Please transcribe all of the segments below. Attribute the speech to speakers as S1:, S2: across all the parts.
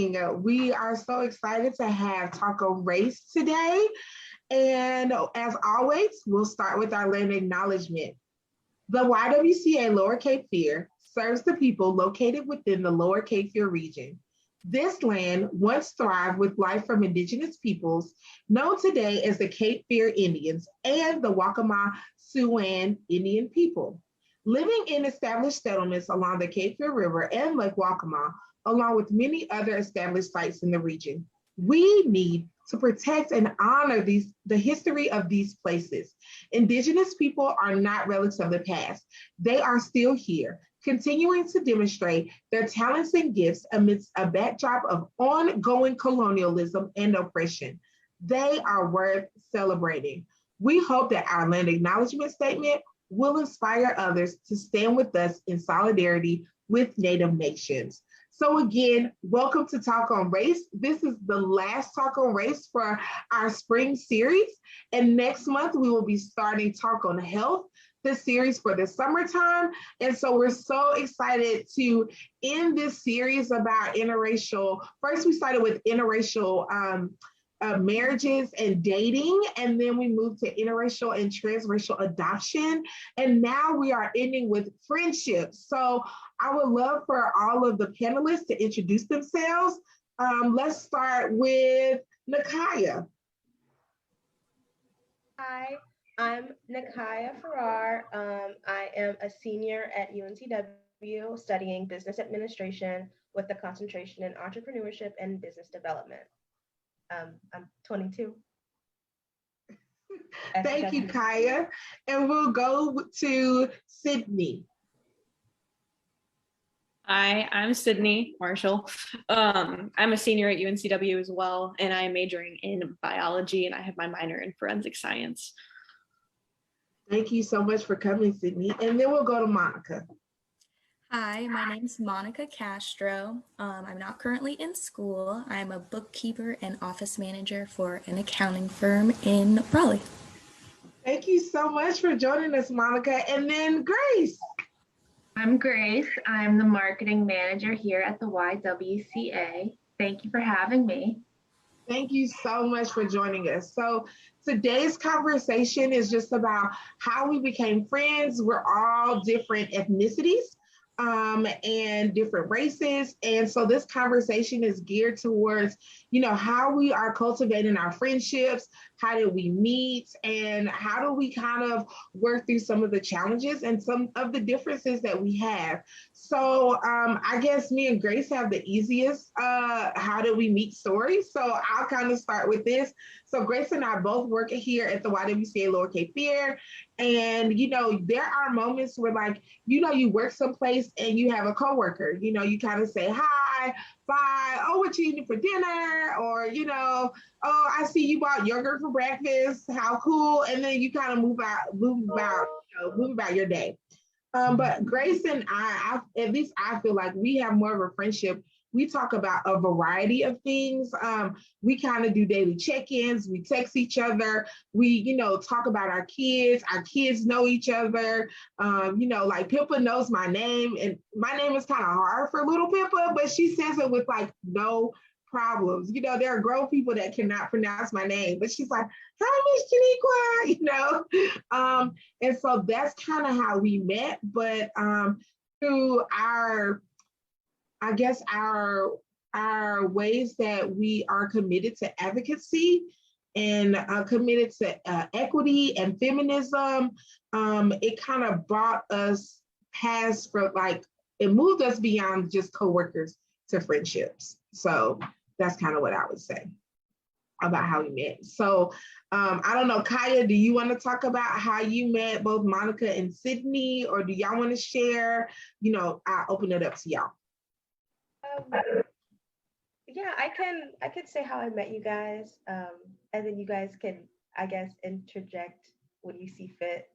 S1: morning. We are so excited to have Talk on Race today. And as always, we'll start with our land acknowledgement. The YWCA Lower Cape Fear serves the people located within the Lower Cape Fear region. This land once thrived with life from indigenous peoples, known today as the Cape Fear Indians and the Wakama Siouan Indian people. Living in established settlements along the Cape Fear River and Lake Wakama, along with many other established sites in the region, we need to protect and honor the history of these places. Indigenous people are not relics of the past. They are still here, continuing to demonstrate their talents and gifts amidst a backdrop of ongoing colonialism and oppression. They are worth celebrating. We hope that our land acknowledgement statement will inspire others to stand with us in solidarity with Native nations. So again, welcome to Talk on Race. This is the last Talk on Race for our spring series. And next month, we will be starting Talk on Health, the series for the summertime. And so we're so excited to end this series about interracial. First, we started with interracial marriages and dating, and then we moved to interracial and transracial adoption. And now we are ending with friendships. So I would love for all of the panelists to introduce themselves. Let's start with Nakaya.
S2: Hi, I'm Nakaya Farrar. I am a senior at UNCW studying business administration with a concentration in entrepreneurship and business development. I'm 22.
S1: Thank you, Kaya. And we'll go to Sydney.
S3: Hi, I'm Sydney Marshall. I'm a senior at UNCW as well, and I'm majoring in biology, and I have my minor in forensic science.
S1: Thank you so much for coming, Sydney. And then we'll go to Monica.
S4: Hi, my name's Monica Castro. I'm not currently in school. I'm a bookkeeper and office manager for an accounting firm in Raleigh.
S1: Thank you so much for joining us, Monica. And then Grace.
S5: I'm Grace. I'm the marketing manager here at the YWCA. Thank you for having me.
S1: Thank you so much for joining us. So today's conversation is just about how we became friends. We're all different ethnicities and different races. And so this conversation is geared towards, how we are cultivating our friendships, how did we meet, and how do we kind of work through some of the challenges and some of the differences that we have. So I guess me and Grace have the easiest how do we meet story. So I'll kind of start with this. So Grace and I both work here at the YWCA Lower Cape Fear. And, there are moments where you work someplace and you have a coworker, you kind of say, hi, bye, oh, what you eating for dinner? Or, oh, I see you bought yogurt for breakfast. How cool. And then you kind of move about your day. But Grace and I, at least I feel like we have more of a friendship. We talk about a variety of things. We kind of do daily check-ins. We text each other. We, talk about our kids. Our kids know each other. Pippa knows my name, and my name is kind of hard for little Pippa, but she says it with no problems. There are grown people that cannot pronounce my name, but she's like, hi, Miss Janiqua, and so that's kind of how we met. But through our ways that we are committed to advocacy and committed to equity and feminism, it kind of brought us past it moved us beyond just coworkers to friendships. So that's kind of what I would say about how we met. So I don't know, Kaya, do you want to talk about how you met both Monica and Sydney, or do y'all want to share? I'll open it up to y'all.
S2: Yeah, I could say how I met you guys, and then you guys can, I guess, interject when you see fit.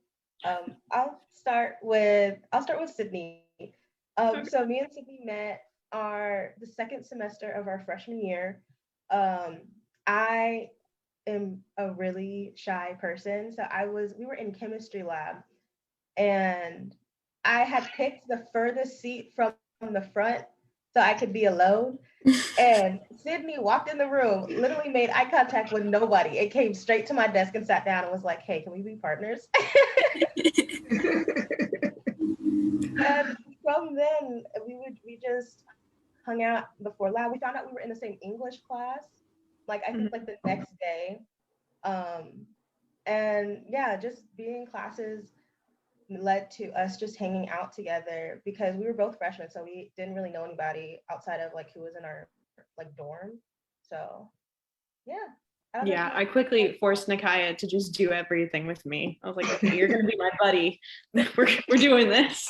S2: I'll start with Sydney. So me and Sydney met the second semester of our freshman year. I am a really shy person, so we were in chemistry lab, and I had picked the furthest seat from the front so I could be alone. And Sydney walked in the room, literally made eye contact with nobody. It came straight to my desk and sat down and was like, hey, can we be partners? And from then, we just hung out before lab. We found out we were in the same English class, like I think like the next day. And yeah, just being in classes led to us just hanging out together because we were both freshmen, so we didn't really know anybody outside of like who was in our like dorm. So yeah.
S3: Yeah, I quickly forced Nikaya to just do everything with me. I was like, okay, you're gonna be my buddy. We're doing this.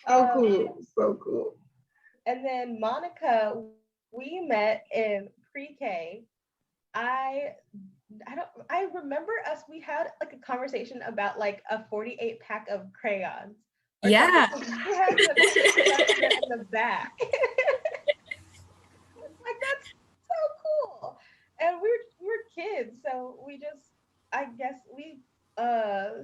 S1: So cool.
S2: And then Monica, we met in pre-K. I remember us, we had like a conversation about like a 48 pack of crayons.
S4: Yeah.
S2: We had the in the back. Like, that's so cool. And we were kids, so we just, I guess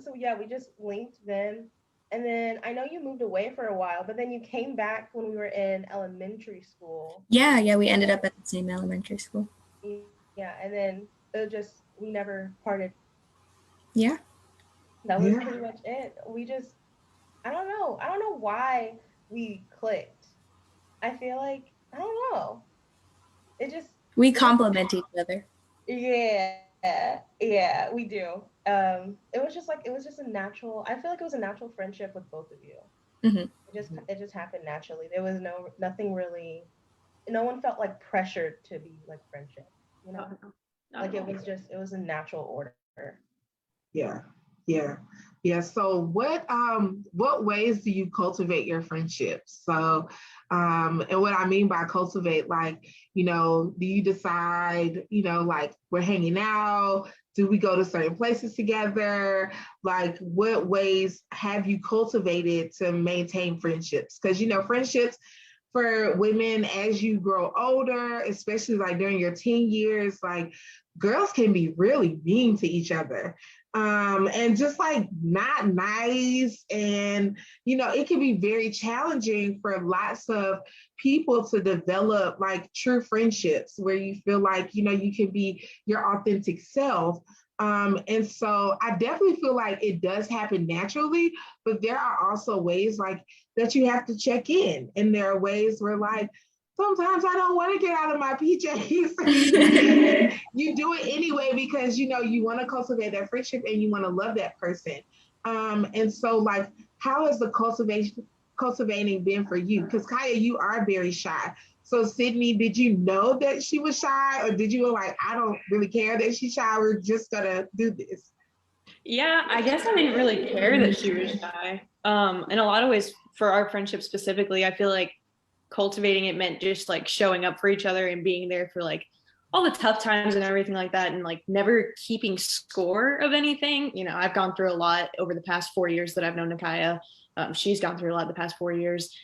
S2: so yeah, we just linked then. And then I know you moved away for a while, but then you came back when we were in elementary school.
S4: Yeah, we ended up at the same elementary school.
S2: Yeah, and then it just, we never parted.
S4: Yeah.
S2: That was pretty much it. We just, I don't know why we clicked. I feel like, I don't know.
S4: We complement each other.
S2: Yeah, we do. It was just a natural, I feel like it was a natural friendship with both of you.
S4: Mm-hmm.
S2: It just happened naturally. There was nothing really, no one felt like pressured to be like friendship, you know? Like it was a natural order.
S1: Yeah. So what ways do you cultivate your friendships? So and what I mean by cultivate, like, do you decide, like we're hanging out? Do we go to certain places together? Like, what ways have you cultivated to maintain friendships? Because friendships for women as you grow older, especially like during your teen years, like girls can be really mean to each other. And just like not nice. And, it can be very challenging for lots of people to develop like true friendships where you feel like, you can be your authentic self. And so I definitely feel like it does happen naturally, but there are also ways like that you have to check in. And there are ways where like, sometimes I don't want to get out of my PJs. You do it anyway because you want to cultivate that friendship and you want to love that person. And so like, how has the cultivating been for you? Because Kaya, you are very shy. So Sydney, did you know that she was shy, or did you like, I don't really care that she's shy, we're just gonna do this?
S3: Yeah, I guess I didn't really care that she was shy. In a lot of ways, for our friendship specifically, I feel like cultivating it meant just like showing up for each other and being there for like all the tough times and everything like that, and like never keeping score of anything. I've gone through a lot over the past 4 years that I've known Nikaya. She's gone through a lot the past 4 years.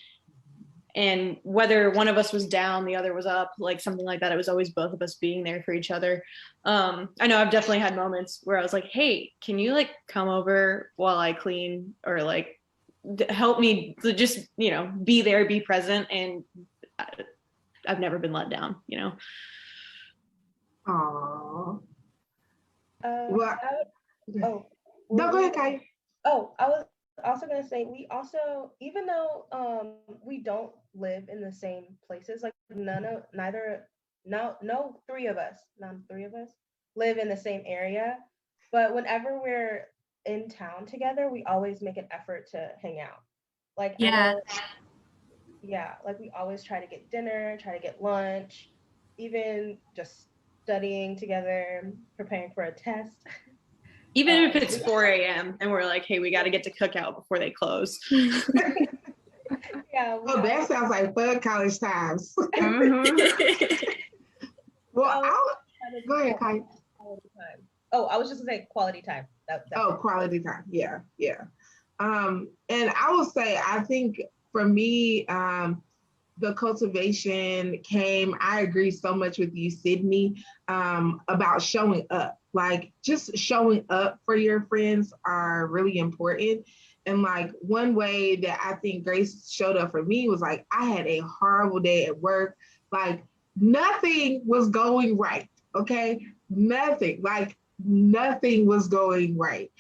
S3: And whether one of us was down, the other was up, like something like that, it was always both of us being there for each other. I know I've definitely had moments where I was like, hey, can you like come over while I clean, or like help me to just, be there, be present. And I've never been let down,
S1: Aww.
S2: No,
S1: go ahead, Kai.
S2: Oh, I was also gonna say, we also, even though we don't live in the same places, like none three of us live in the same area, but whenever we're in town together, we always make an effort to hang out. Like,
S4: yeah,
S2: like we always try to get dinner, try to get lunch, even just studying together, preparing for a test.
S3: Even if it's 4 a.m. and we're like, hey, we got to get to cookout before they close.
S2: Yeah.
S1: That sounds like fun college times. Well, go ahead, Kai.
S2: Oh, I was just gonna say quality time.
S1: Quality time. Yeah. And I will say, I think for me, the cultivation came, I agree so much with you, Sydney, about showing up. Like, just showing up for your friends are really important. And like one way that I think Grace showed up for me was like, I had a horrible day at work. Like nothing was going right. Okay. Nothing was going right.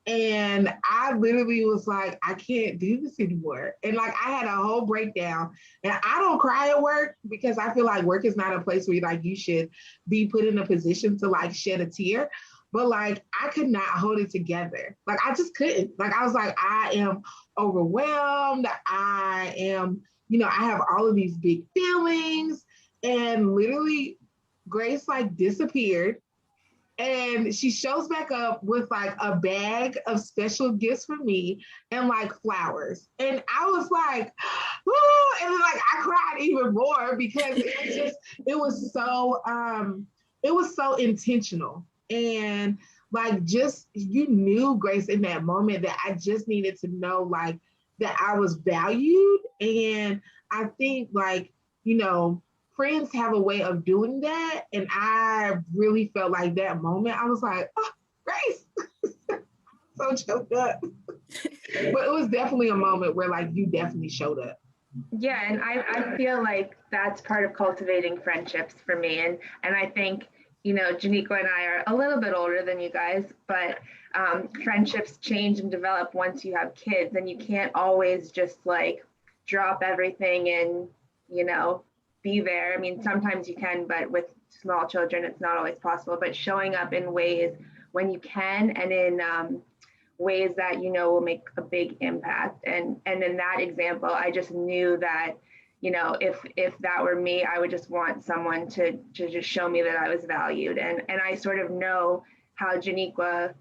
S1: And I literally was like, I can't do this anymore. And like I had a whole breakdown. And I don't cry at work because I feel like work is not a place where like you should be put in a position to like shed a tear. But like I could not hold it together. Like I just couldn't. Like I was like, I am overwhelmed. I am, I have all of these big feelings. And literally Grace like disappeared, and she shows back up with like a bag of special gifts for me and like flowers. And I was like, ooh, and then like I cried even more because it was so intentional. And like just you knew, Grace, in that moment that I just needed to know like that I was valued. And I think like, friends have a way of doing that. And I really felt like that moment, I was like, oh, Grace, so choked up. But it was definitely a moment where like you definitely showed up.
S5: Yeah, and I feel like that's part of cultivating friendships for me. And I think, Janiqua and I are a little bit older than you guys, but friendships change and develop once you have kids, and you can't always just like drop everything and, be there. I mean, sometimes you can, but with small children, it's not always possible. But showing up in ways when you can, and in ways that will make a big impact. And in that example, I just knew that, if that were me, I would just want someone to just show me that I was valued. And I sort of know how Janiqua,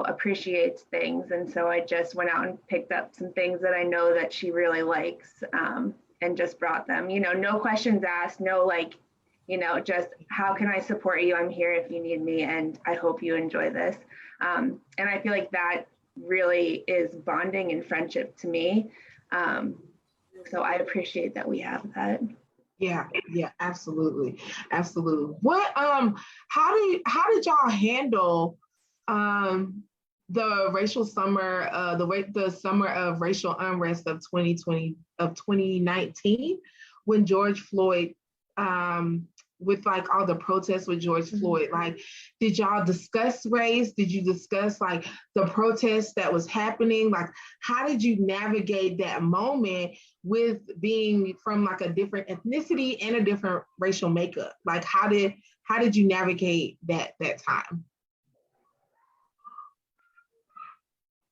S5: appreciates things. And so I just went out and picked up some things that I know that she really likes. And just brought them, no questions asked, no, like, just how can I support you? I'm here if you need me, and I hope you enjoy this. And I feel like that really is bonding and friendship to me. So I appreciate that we have that.
S1: Yeah, absolutely. What how did y'all handle the racial summer, the summer of racial unrest of 2019, when George Floyd, with like all the protests with George Floyd, like, did y'all discuss race? Did you discuss like the protests that was happening? Like, how did you navigate that moment with being from like a different ethnicity and a different racial makeup? Like, how did you navigate that time?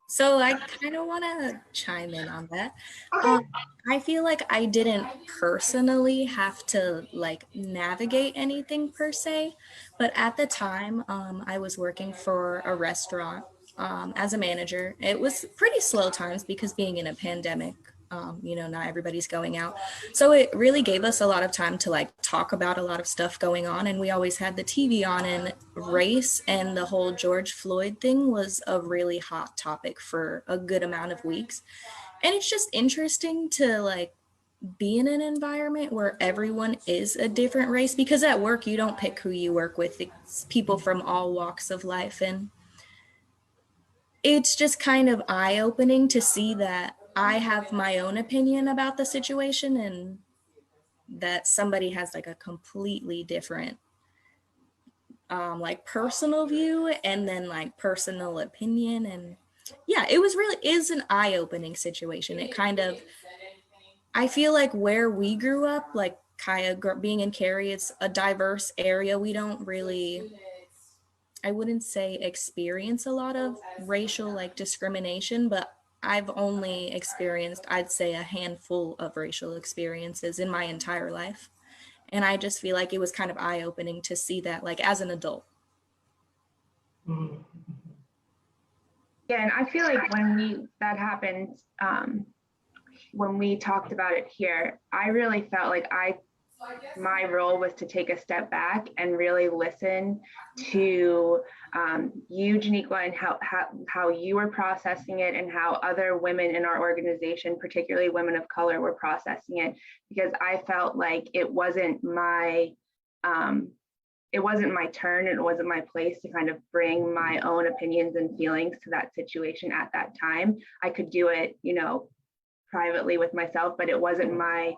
S4: So I kind of want to chime in on that.
S1: Okay.
S4: I feel like I didn't personally have to like navigate anything per se, but at the time, I was working for a restaurant as a manager. It was pretty slow times because being in a pandemic, not everybody's going out. So it really gave us a lot of time to like talk about a lot of stuff going on. And we always had the TV on, and race and the whole George Floyd thing was a really hot topic for a good amount of weeks. And it's just interesting to like be in an environment where everyone is a different race, because at work you don't pick who you work with. It's people from all walks of life. And it's just kind of eye-opening to see that I have my own opinion about the situation and that somebody has like a completely different like personal view and then like personal opinion. And yeah, it was really is an eye-opening situation. It kind of, I feel like where we grew up, like Kaya being in Cary, it's a diverse area. We don't really, I wouldn't say experience a lot of racial like discrimination, but I've only experienced, I'd say, a handful of racial experiences in my entire life. And I just feel like it was kind of eye-opening to see that like as an adult.
S1: Mhm.
S5: Yeah, and I feel like that happened, when we talked about it here, I really felt like my role was to take a step back and really listen to you, Janiqua, and how you were processing it, and how other women in our organization, particularly women of color, were processing it. Because I felt like it wasn't my it wasn't my turn and it wasn't my place to kind of bring my own opinions and feelings to that situation at that time. I could do it, privately with myself, but it wasn't my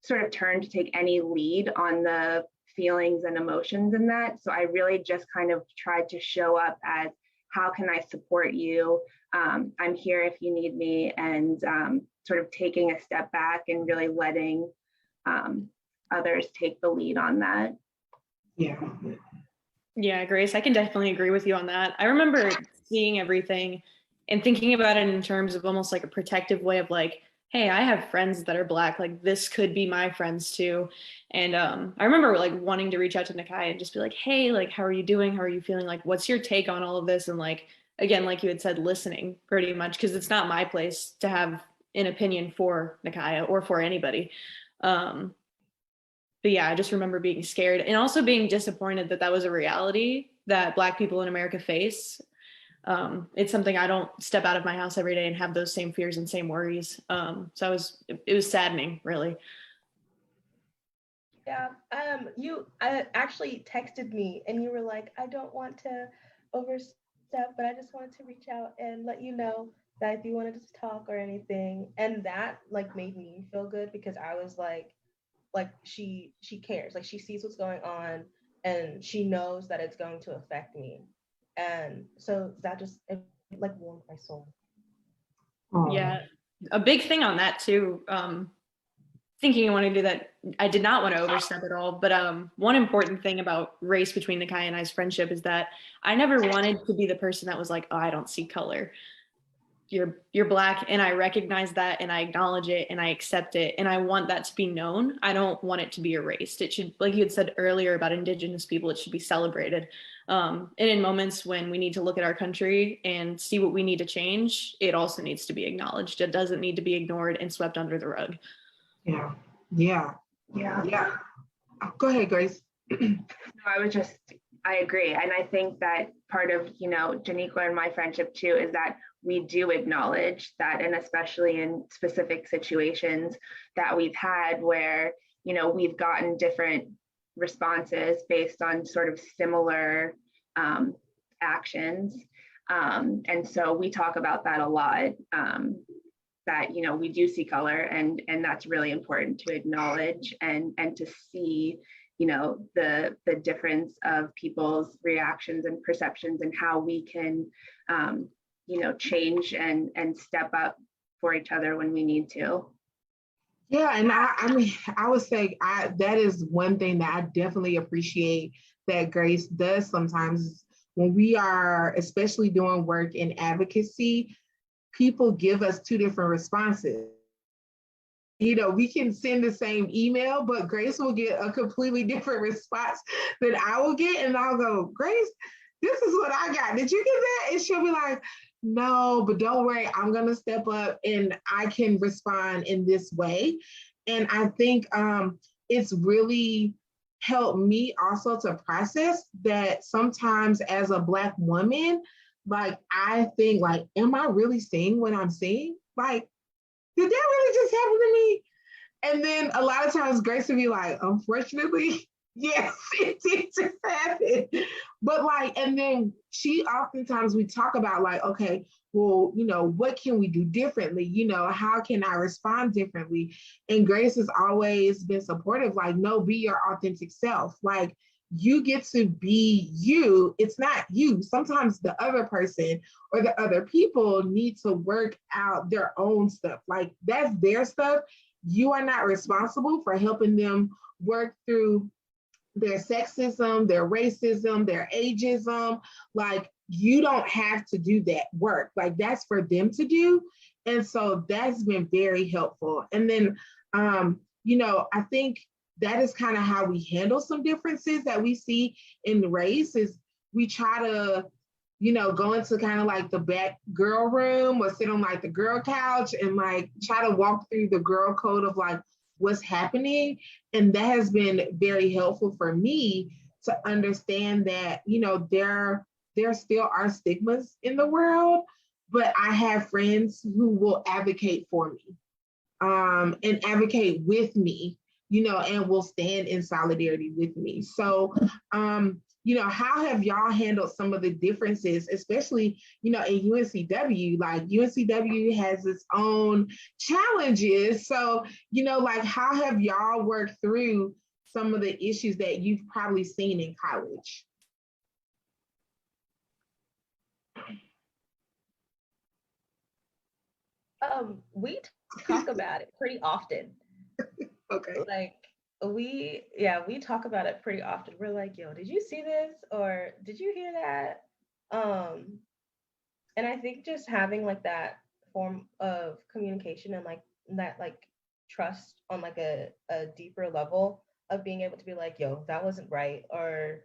S5: sort of turn to take any lead on the feelings and emotions in that. So I really just kind of tried to show up as, how can I support you? I'm here if you need me, and sort of taking a step back and really letting others take the lead on that.
S3: Yeah, Grace, I can definitely agree with you on that. I remember seeing everything and thinking about it in terms of almost like a protective way of like, hey, I have friends that are Black, like this could be my friends too. And I remember like wanting to reach out to Nakai and just be like, hey, like, how are you doing? How are you feeling? Like, what's your take on all of this? And like, again, like you had said, listening pretty much, because it's not my place to have an opinion for Nakai or for anybody. But yeah, I just remember being scared and also being disappointed that that was a reality that Black people in America face. It's something I don't step out of my house every day and have those same fears and same worries. So it was saddening, really.
S2: Yeah. You actually texted me and you were like, I don't want to overstep, but I just wanted to reach out and let you know that if you wanted to talk or anything. And that like made me feel good, because I was like she cares, like she sees what's going on and she knows that it's going to affect me. And so that just, it like warmed my soul.
S3: Yeah, a big thing on that too. Thinking I want to do that, I did not want to overstep at all. But one important thing about race between Nakai and I's friendship is that I never wanted to be the person that was like, oh, I don't see color. You're Black, and I recognize that, and I acknowledge it, and I accept it, and I want that to be known. I don't want it to be erased. It should, like you had said earlier about Indigenous people, it should be celebrated. And in moments when we need to look at our country and see what we need to change, it also needs to be acknowledged. It doesn't need to be ignored and swept under the rug.
S1: Yeah. Go ahead, Grace.
S5: No, I agree. And I think that part of, Janiqua and my friendship too, is that we do acknowledge that, and especially in specific situations that we've had where, we've gotten different responses based on sort of similar actions. And so we talk about that a lot, that, we do see color, and that's really important to acknowledge and to see, the difference of people's reactions and perceptions, and how we can, change and step up for each other when we need to.
S1: Yeah, and I mean, I would say that is one thing that I definitely appreciate that Grace does sometimes when we are, especially doing work in advocacy. People give us two different responses. We can send the same email, but Grace will get a completely different response than I will get. And I'll go, Grace, this is what I got. Did you get that? And she'll be like, no, but don't worry, I'm going to step up and I can respond in this way. And I think it's really helped me also to process that sometimes as a Black woman, like I think like, am I really seeing what I'm seeing? Like, did that really just happen to me? And then a lot of times Grace would be like, unfortunately, yes, it did just happen. But like, and then oftentimes we talk about like, okay, well, what can we do differently? How can I respond differently? And Grace has always been supportive, like, no, be your authentic self. Like, you get to be you. It's not you. Sometimes the other person or the other people need to work out their own stuff. Like, that's their stuff. You are not responsible for helping them work through their sexism, their racism, their ageism. Like, you don't have to do that work. Like, that's for them to do. And so that's been very helpful. And then, I think that is kind of how we handle some differences that we see in the race is we try to, go into kind of like the back girl room or sit on like the girl couch and like try to walk through the girl code of like what's happening. And that has been very helpful for me to understand that, there still are stigmas in the world, but I have friends who will advocate for me and advocate with me and will stand in solidarity with me. So, how have y'all handled some of the differences, especially, in UNCW? Like UNCW has its own challenges. So, like how have y'all worked through some of the issues that you've probably seen in college?
S2: We talk about it pretty often.
S1: Okay.
S2: Like we talk about it pretty often. We're like, yo, did you see this? Or did you hear that? And I think just having like that form of communication and like that like trust on like a deeper level of being able to be like, yo, that wasn't right, or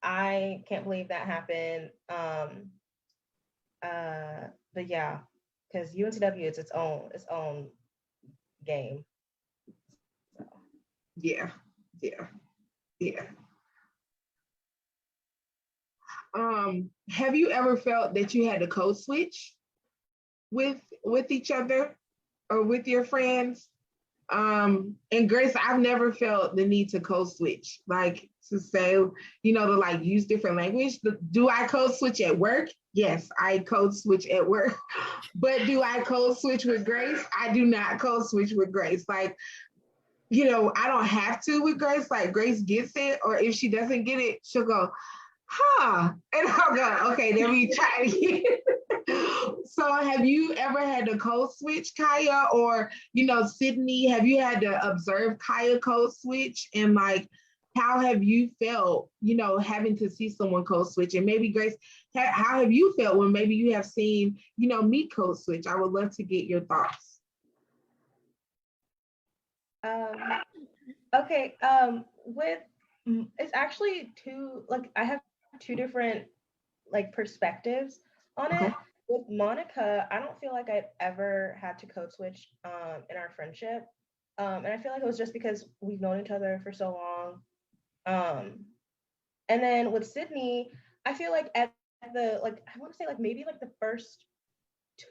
S2: I can't believe that happened. But yeah, because UNCW is its own game. So.
S1: Yeah. Have you ever felt that you had to code switch with each other or with your friends? And Grace, I've never felt the need to code switch, like to say, to like use different language. Do I code switch at work? Yes, I code switch at work. But do I code switch with Grace? I do not code switch with Grace. Like, I don't have to with Grace. Like Grace gets it, or if she doesn't get it, she'll go, huh? And I'll go, okay, then we try again. So have you ever had to code switch, Kaya, or, Sydney, have you had to observe Kaya code switch? And like, how have you felt, having to see someone code switch? And maybe Grace, how have you felt when maybe you have seen, me code switch? I would love to get your thoughts.
S2: Okay. It's actually I have two different like perspectives on it. With Monica, I don't feel like I've ever had to code switch in our friendship. And I feel like it was just because we've known each other for so long. And then with Sydney, I feel like at the I want to say maybe the first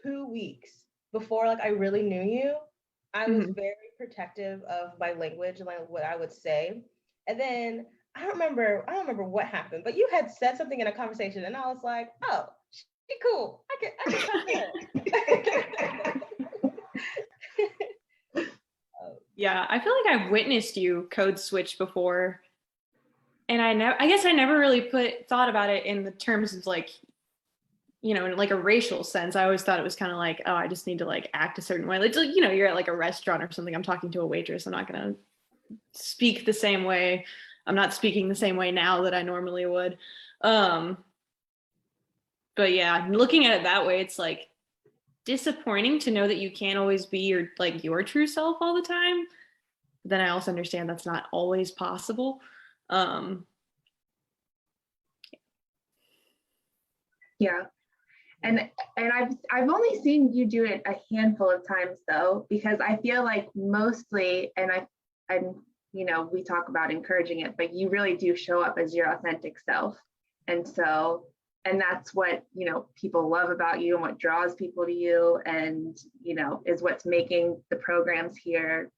S2: 2 weeks before I really knew you, I was very protective of my language and what I would say. And then I don't remember what happened, but you had said something in a conversation and I was like, oh, she cool. I can talk to her.
S3: Yeah, I feel like I've witnessed you code switch before. And I guess I never really thought about it in the terms of in like a racial sense. I always thought it was kind of like, oh, I just need to act a certain way. You're at a restaurant or something. I'm talking to a waitress. I'm not going to speak the same way. I'm not speaking the same way now that I normally would. But yeah, looking at it that way, it's disappointing to know that you can't always be your true self all the time. But then I also understand that's not always possible.
S5: Yeah. And I've only seen you do it a handful of times though, because I feel like mostly, and we talk about encouraging it, but you really do show up as your authentic self. And that's what, people love about you and what draws people to you and, is what's making the programs here,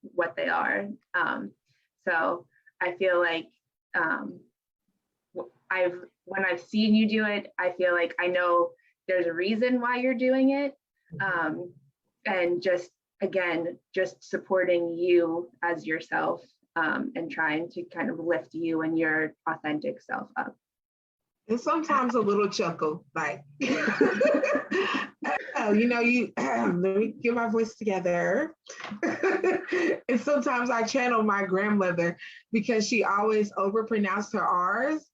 S5: what they are. So I feel like when I've seen you do it, I feel like I know there's a reason why you're doing it. And just supporting you as yourself and trying to kind of lift you and your authentic self up.
S1: And sometimes a little chuckle, let me get my voice together. And sometimes I channel my grandmother because she always overpronounced her R's.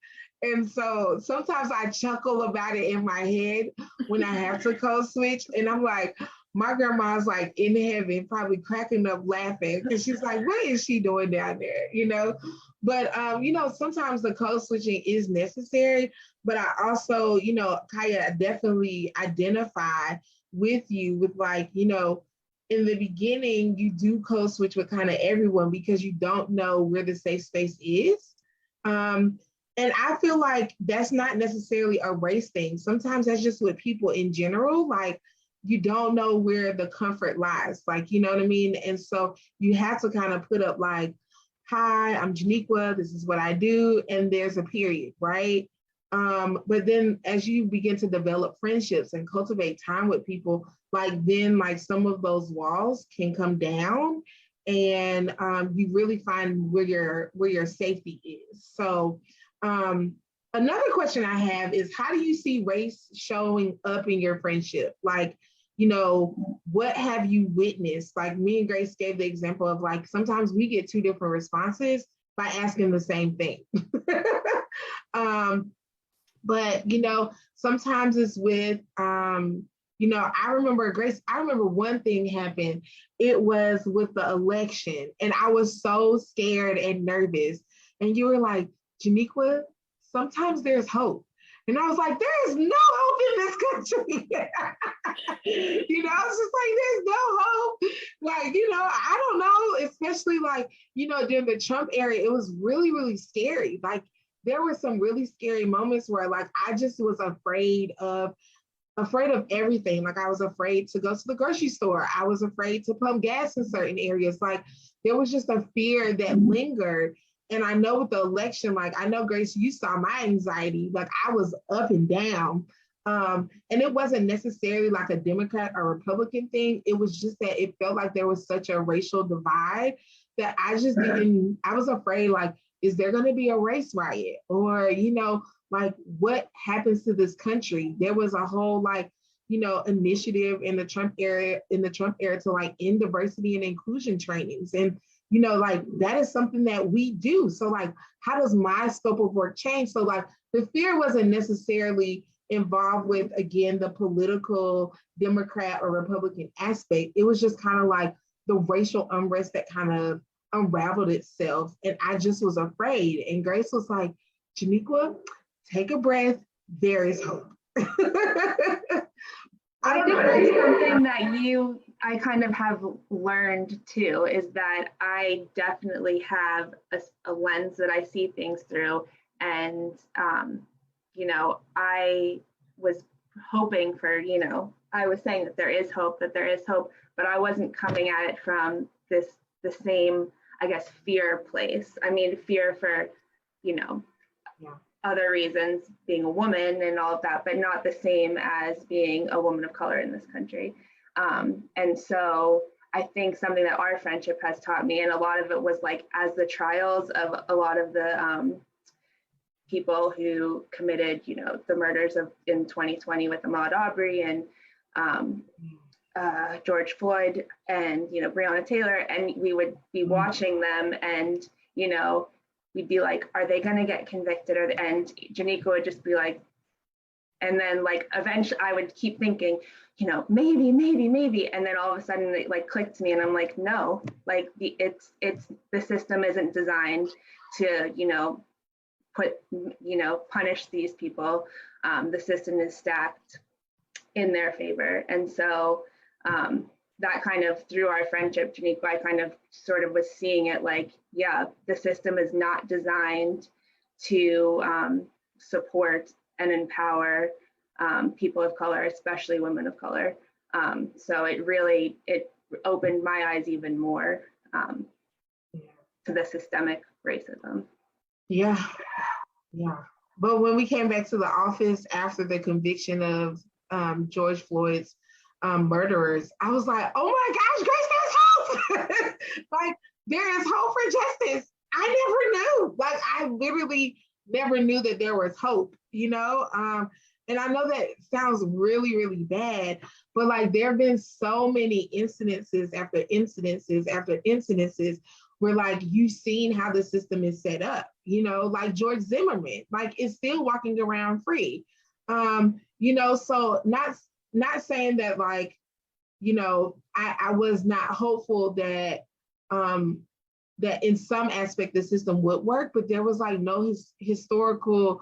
S1: And so sometimes I chuckle about it in my head when I have to code switch. And I'm like, my grandma's in heaven, probably cracking up laughing because she's like, what is she doing down there? But, sometimes the code switching is necessary. But I also, Kaya, definitely identify with you with in the beginning, you do code switch with kind of everyone because you don't know where the safe space is. And I feel like that's not necessarily a race thing. Sometimes that's just with people in general. you don't know where the comfort lies. Like, you know what I mean? And so you have to kind of put up like, hi, I'm Janiqua, this is what I do, and there's a period, right? But then as you begin to develop friendships and cultivate time with people, like then like some of those walls can come down, and you really find where your safety is. So another question I have is, how do you see race showing up in your friendship? Like, you know, what have you witnessed? Like me and Grace gave the example of like, sometimes we get two different responses by asking the same thing. But, you know, sometimes it's with, you know, I remember, Grace, I remember one thing happened. It was with the election, and I was so scared and nervous. And you were like, Janiqua, sometimes there's hope. And I was like, there is no hope in this country. You know, I was just like, there's no hope. Like, you know, I don't know, especially like, you know, during the Trump era, it was really, really scary. Like, there were some really scary moments where like I just was afraid of everything. Like I was afraid to go to the grocery store. I was afraid to pump gas in certain areas. Like there was just a fear that lingered. And I know with the election, like I know, Grace, you saw my anxiety. Like I was up and down. And it wasn't necessarily like a Democrat or Republican thing. It was just that it felt like there was such a racial divide that I just didn't, I was afraid, like, is there going to be a race riot? Or, you know, like what happens to this country? There was a whole like, you know, initiative in the Trump era to like end diversity and inclusion trainings. And, you know, like that is something that we do. So like, how does my scope of work change? So like the fear wasn't necessarily involved with, again, the political Democrat or Republican aspect. It was just kind of like the racial unrest that kind of unraveled itself. And I just was afraid. And Grace was like, Janiqua, take a breath. There is hope.
S5: I think that's something that I kind of have learned too, is that I definitely have a lens that I see things through. And, you know, I was hoping for, you know, I was saying that there is hope, but I wasn't coming at it from the same, I guess, fear place. I mean, fear for, you know, other reasons, being a woman and all of that, but not the same as being a woman of color in this country. And so I think something that our friendship has taught me, and a lot of it was like as the trials of a lot of the people who committed, you know, the murders in 2020 with Ahmaud Arbery and George Floyd and, you know, Breonna Taylor, and we would be watching them and, you know, we'd be like, are they going to get convicted? And Janiqua would just be like, and then like eventually I would keep thinking, you know, maybe. And then all of a sudden it like clicked to me and I'm like, no, like it's the system isn't designed to, you know, punish these people. The system is stacked in their favor. And so that kind of, through our friendship, Janiqua, I kind of sort of was seeing it like, yeah, the system is not designed to support and empower people of color, especially women of color. So it opened my eyes even more to the systemic racism.
S1: Yeah. But when we came back to the office after the conviction of George Floyd's murderers, I was like, oh my gosh, Grace, there's hope. Like, there is hope for justice. I never knew. Like, I literally never knew that there was hope, you know? And I know that sounds really, really bad, but like, there have been so many incidences after incidences after incidences where like you've seen how the system is set up, you know, like George Zimmerman, like is still walking around free. You know, so not saying that like, you know, I was not hopeful that that in some aspect the system would work, but there was like no historical,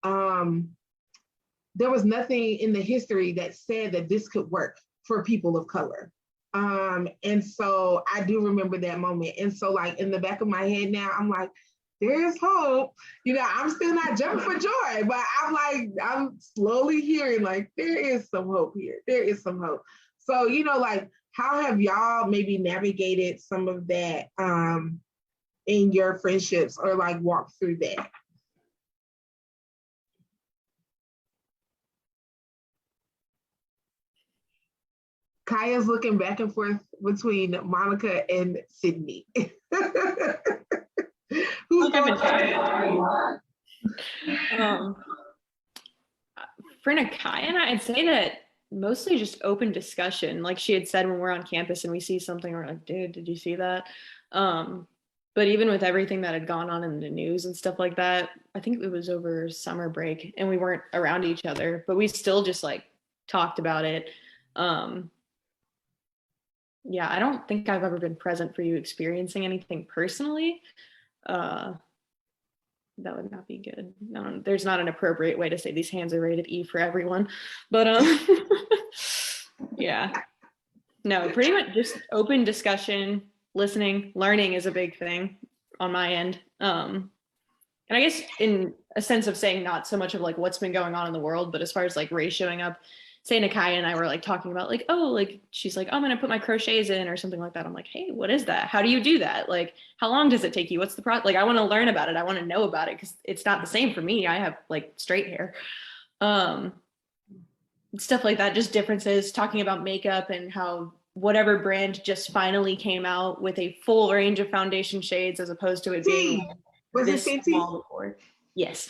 S1: there was nothing in the history that said that this could work for people of color. And so I do remember that moment. And so like in the back of my head now, I'm like, there is hope. I'm still not jumping for joy, but I'm slowly hearing like there is some hope here. There is some hope. So, like how have y'all maybe navigated some of that in your friendships or like walk through that? Kaya's looking back and forth between Monica and Sydney. Who's going to
S3: For Nakai and I'd say that mostly just open discussion. Like she had said, when we're on campus and we see something, we're like, dude, did you see that? But even with everything that had gone on in the news and stuff like that, I think it was over summer break and we weren't around each other, but we still just like talked about it. Yeah, I don't think I've ever been present for you experiencing anything personally. That would not be good. No, there's not an appropriate way to say these hands are rated E for everyone, but yeah, no, pretty much just open discussion, listening, learning is a big thing on my end. And I guess in a sense of saying not so much of like what's been going on in the world, but as far as like Ray showing up, say Nakai and I were like talking about like, oh, like she's like, oh, I'm gonna put my crochets in or something like that. I'm like, hey, what is that? How do you do that? Like, how long does it take you? What's the process? Like, I want to learn about it. I want to know about it because it's not the same for me. I have like straight hair. Stuff like that, just differences, talking about makeup and how whatever brand just finally came out with a full range of foundation shades as opposed to it being
S1: was
S3: this
S1: it
S3: small before. Yes.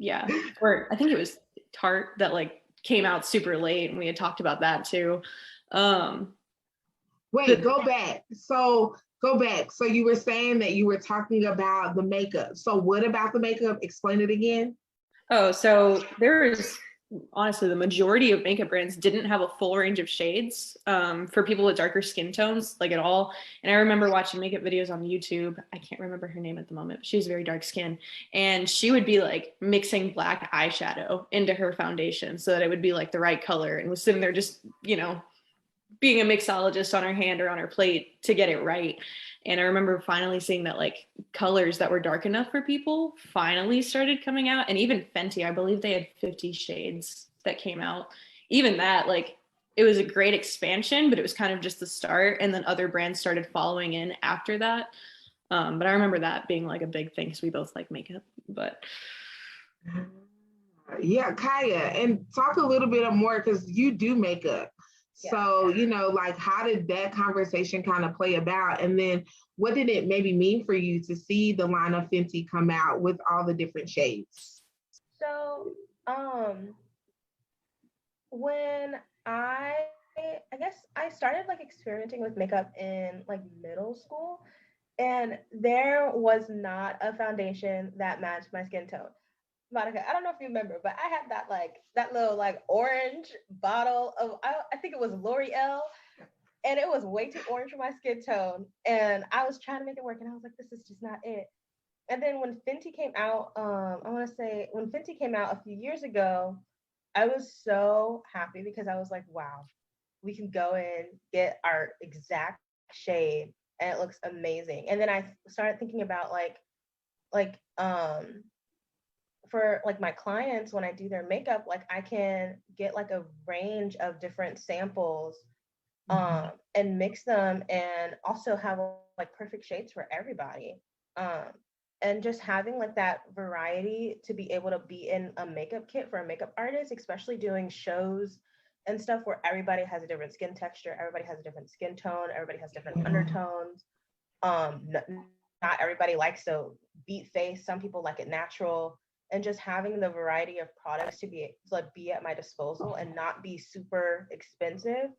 S3: Yeah, or I think it was Tarte that like came out super late and we had talked about that too.
S1: Wait, go back. So you were saying that you were talking about the makeup. So what about the makeup? Explain it again.
S3: Oh, so there is honestly the majority of makeup brands didn't have a full range of shades for people with darker skin tones, like at all. And I remember watching makeup videos on YouTube. I can't remember her name at the moment, but she has very dark skin. And she would be like mixing black eyeshadow into her foundation so that it would be like the right color, and was sitting there just, being a mixologist on her hand or on her plate to get it right. And I remember finally seeing that like colors that were dark enough for people finally started coming out. And even Fenty, I believe they had 50 shades that came out. Even that, like, it was a great expansion, but it was kind of just the start. And then other brands started following in after that. But I remember that being like a big thing because we both like makeup. But
S1: yeah, Kaya, and talk a little bit more because you do makeup. So, like how did that conversation kind of play about? And then what did it maybe mean for you to see the line of Fenty come out with all the different shades?
S2: So, when I guess I started like experimenting with makeup in like middle school, and there was not a foundation that matched my skin tone. Monica, I don't know if you remember, but I had that little like orange bottle of I think it was L'Oreal, and it was way too orange for my skin tone. And I was trying to make it work, and I was like, this is just not it. And then when Fenty came out, I want to say when Fenty came out a few years ago, I was so happy because I was like, wow, we can go in, get our exact shade, and it looks amazing. And then I started thinking about like for like my clients, when I do their makeup, like I can get like a range of different samples and mix them, and also have like perfect shades for everybody. And just having like that variety to be able to be in a makeup kit for a makeup artist, especially doing shows and stuff where everybody has a different skin texture, everybody has a different skin tone, everybody has different undertones. Not everybody likes a beat face. Some people like it natural. And just having the variety of products to be at my disposal and not be super expensive.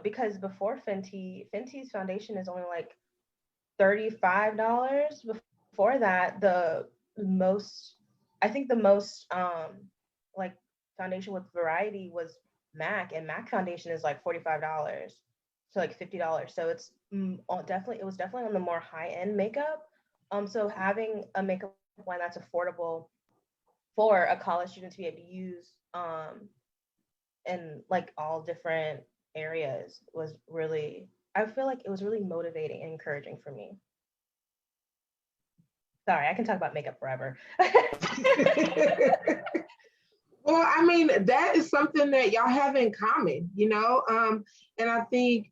S2: Because before Fenty's foundation is only like $35. Before that, the most like foundation with variety was MAC, and MAC foundation is like $45 to like $50. So it's it was definitely on the more high-end makeup. So having a makeup line that's affordable for a college student to be able to use in like all different areas was really I feel like it was really motivating and encouraging for me. Sorry, I can talk about makeup forever.
S1: Well, I mean, that is something that y'all have in common, you know? And I think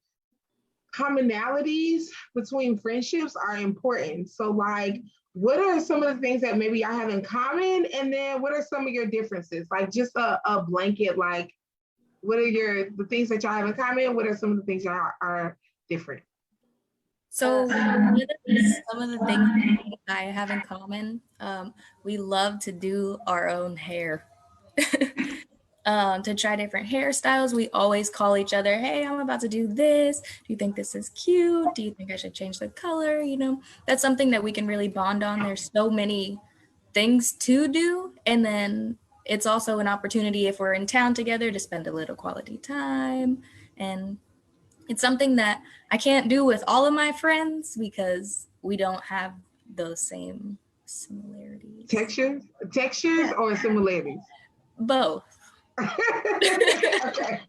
S1: commonalities between friendships are important. So, like, what are some of the things that maybe y'all have in common? And then what are some of your differences? Like, just a blanket, like, what are the things that y'all have in common? What are some of the things y'all are different?
S4: So some of the things that I have in common, we love to do our own hair. To try different hairstyles. We always call each other, hey, I'm about to do this. Do you think this is cute? Do you think I should change the color? You know, that's something that we can really bond on. There's so many things to do. And then it's also an opportunity if we're in town together to spend a little quality time. And it's something that I can't do with all of my friends because we don't have those same similarities.
S1: Textures yeah. Or similarities?
S4: Both.
S1: Okay.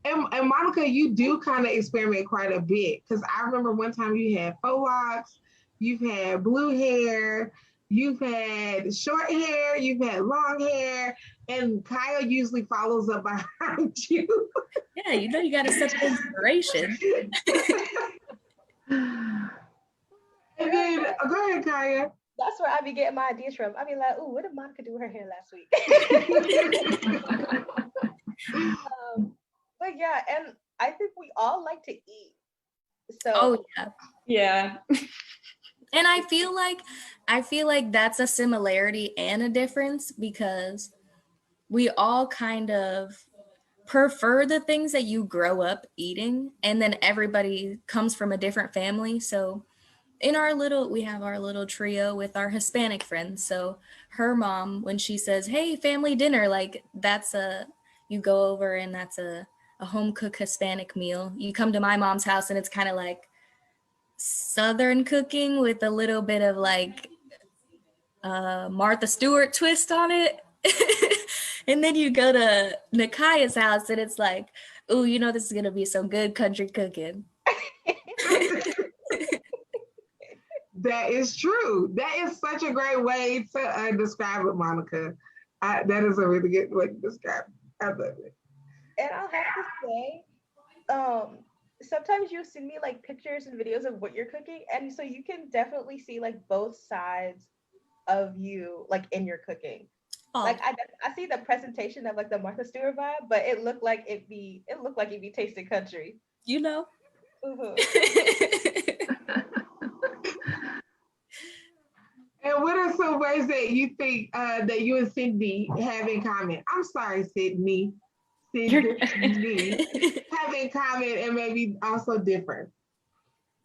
S1: And Monica, you do kind of experiment quite a bit, because I remember one time you had faux locks, you've had blue hair, you've had short hair, you've had long hair, and Kaya usually follows up behind you.
S4: Yeah, you know you got to set the inspiration.
S1: And then, go ahead, Kaya.
S2: That's where I be getting my ideas from. I be like, ooh, what did Monica do with her hair last week? But yeah, and I think we all like to eat. So
S4: oh yeah.
S3: Yeah.
S4: And I feel like that's a similarity and a difference, because we all kind of prefer the things that you grow up eating, and then everybody comes from a different family. So we have our little trio with our Hispanic friends. So her mom, when she says, hey, family dinner, like you go over and that's a home cooked Hispanic meal. You come to my mom's house and it's kind of like Southern cooking with a little bit of like Martha Stewart twist on it. And then you go to Nakaya's house and it's like, ooh, you know, this is going to be some good country cooking.
S1: That is true. That is such a great way to describe it, Monica. That is a really good way to describe it. I love it.
S2: And I'll have to say, sometimes you'll send me like pictures and videos of what you're cooking, and so you can definitely see like both sides of you like in your cooking. Oh. Like I see the presentation of like the Martha Stewart vibe, but it looked like it be tasting country.
S4: You know.
S1: And what are some ways that you think that you and Sydney have in common? I'm sorry, Sydney. Sydney have in common and maybe also different.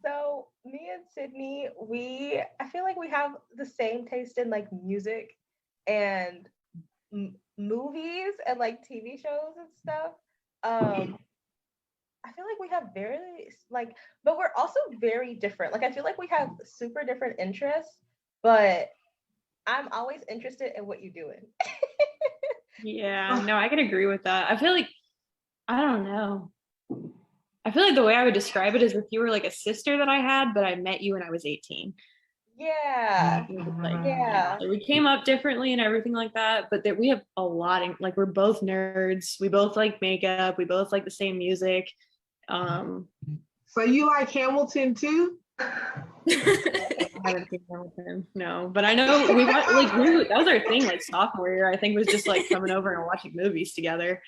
S2: So me and Sydney, I feel like we have the same taste in like music and movies and like TV shows and stuff. I feel like we have very like, but we're also very different. Like I feel like we have super different interests, but I'm always interested in what you're doing.
S3: Yeah, no, I can agree with that. I feel like, I don't know. I feel like the way I would describe it is if you were like a sister that I had, but I met you when I was 18.
S2: Yeah.
S3: Like, yeah. We came up differently and everything like that, but that we have a lot in, like, we're both nerds. We both like makeup. We both like the same music.
S1: So you like Hamilton too?
S3: I haven't seen Hamilton, no, but I know we went like that was our thing like sophomore year. I think was just like coming over and watching movies together.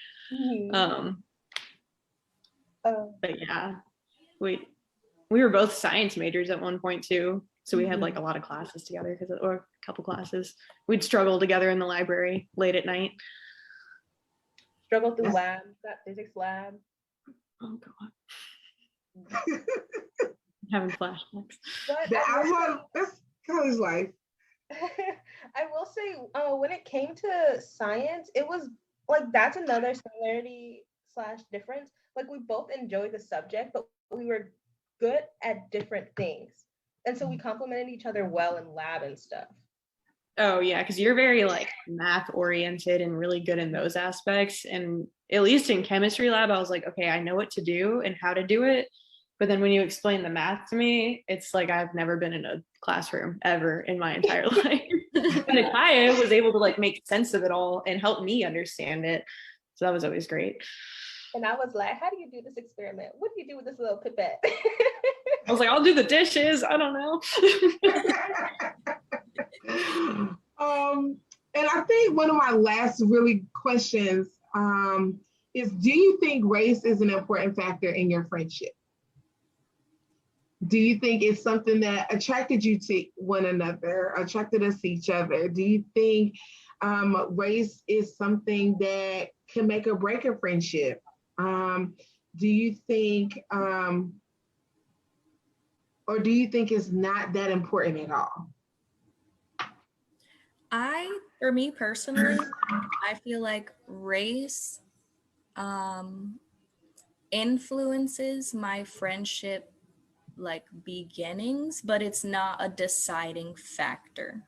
S3: But yeah, we were both science majors at one point too, so we had like a lot of classes together or a couple classes. We'd struggle together in the library late at night.
S2: Struggle through labs, that physics lab.
S3: Oh god. Having flashbacks.
S1: That's college life.
S2: I will say, when it came to science, it was like that's another similarity / difference. Like we both enjoyed the subject, but we were good at different things, and so we complemented each other well in lab and stuff.
S3: Oh yeah, because you're very like math oriented and really good in those aspects. And at least in chemistry lab, I was like, okay, I know what to do and how to do it. But then when you explain the math to me, it's like I've never been in a classroom ever in my entire life. And Akaya was able to like make sense of it all and help me understand it. So that was always great.
S2: And I was like, how do you do this experiment? What do you do with this little pipette?
S3: I was like, I'll do the dishes. I don't know.
S1: And I think one of my last really questions is, do you think race is an important factor in your friendship? Do you think it's something that attracted you to one another, attracted us to each other? Do you think race is something that can make or break a friendship? Do you think, or do you think it's not that important at all?
S4: For me personally, I feel like race influences my friendship like beginnings, but it's not a deciding factor.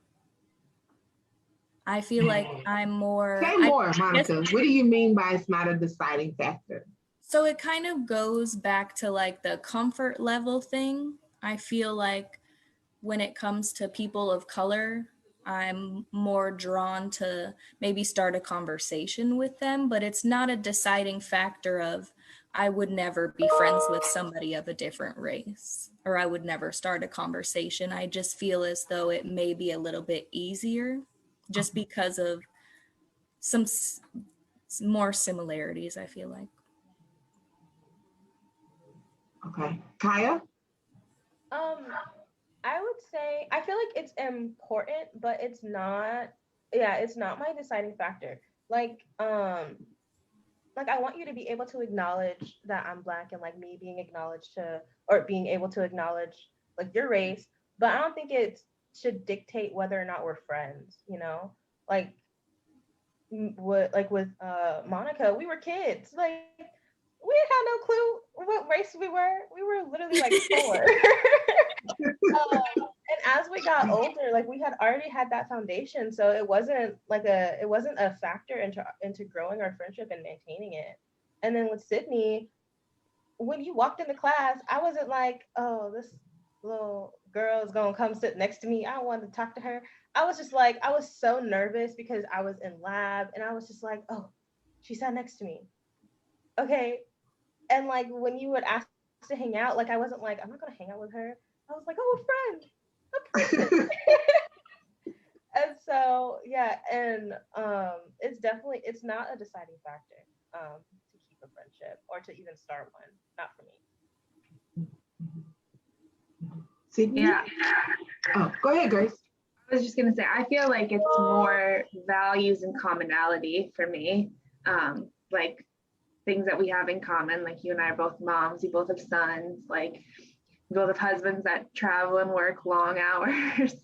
S4: I feel like I'm more.
S1: Say more, Monica. What do you mean by it's not a deciding factor?
S4: So it kind of goes back to like the comfort level thing. I feel like when it comes to people of color, I'm more drawn to maybe start a conversation with them, but it's not a deciding factor of I would never be friends with somebody of a different race, or I would never start a conversation. I just feel as though it may be a little bit easier just because of some more similarities, I feel like.
S1: Okay. Kaya?
S2: I would say I feel like it's important, but it's not my deciding factor. Like I want you to be able to acknowledge that I'm Black, and like me being being able to acknowledge like your race, but I don't think it should dictate whether or not we're friends, you know? Like with Monica, we were kids. Like we didn't have no clue what race we were. We were literally like 4. And as we got older, like we had already had that foundation, so it wasn't a factor into growing our friendship and maintaining it. And then with Sydney, when you walked into class, I wasn't like, oh, this little girl is gonna come sit next to me. I don't want to talk to her. I was just like, I was so nervous because I was in lab, and I was just like, oh, she sat next to me. Okay. And like when you would ask to hang out, like I wasn't like, I'm not gonna hang out with her. I was like, oh, a friend. And so yeah, and it's not a deciding factor to keep a friendship or to even start one. Not for me.
S1: Sydney?
S5: Yeah.
S1: Oh, go ahead, Grace.
S5: I was just gonna say, I feel like it's more values and commonality for me. Like things that we have in common, like you and I are both moms, you both have sons, like we both have husbands that travel and work long hours,